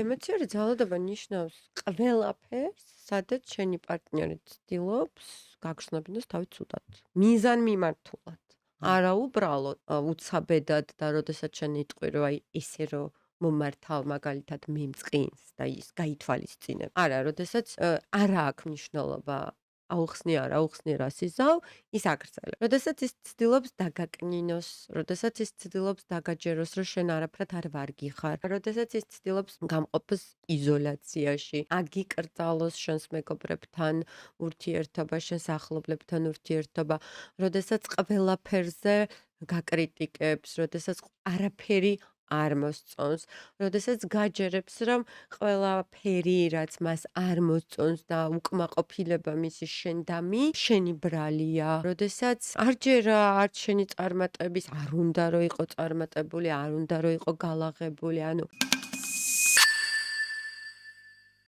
ემოციური ძალადობა ნიშნავს ყველაფერს, სადაც შენი პარტნიორი ცდილობს გაგრძნობინოს თავი ცუდად. მიზანმიმართულად. არა უბრალოდ უცაბედად და როდესაც შენ იტყვი რომ აი ესე რომ მომართავ მაგალითად მე მწყინს და ის გაითვალისწინებ. არა, როდესაც არა აქვს მნიშვნელობა აუხსნი რას იზავ, ის აგრძელებს. როდესაც ის ცდილობს დაგაკნინოს, როდესაც ის ცდილობს დაგაჯეროს, რომ შენ არაფრად არ ვარგი ხარ, როდესაც ის ცდილობს გამყოფოს იზოლაციაში, აგიკრძალოს შენს მეგობრებთან ურთიერთობა, შენს ახლობლებთან ურთიერთობა, როდესაც ყველაფერზე გაკრიტიკებს, როდესაც არაფერი არ მოსწონს, როდესაც გაჯერებს, რომ ყველაფერი, რაც მას არ მოსწონს და უკმაყოფილება მისი შენდამი, შენი ბრალია, როდესაც არ ჯერა, არც შენი წარმატების, არ უნდა რომ იყო წარმატებული, არ უნდა რომ იყო გალაღებული, ანუ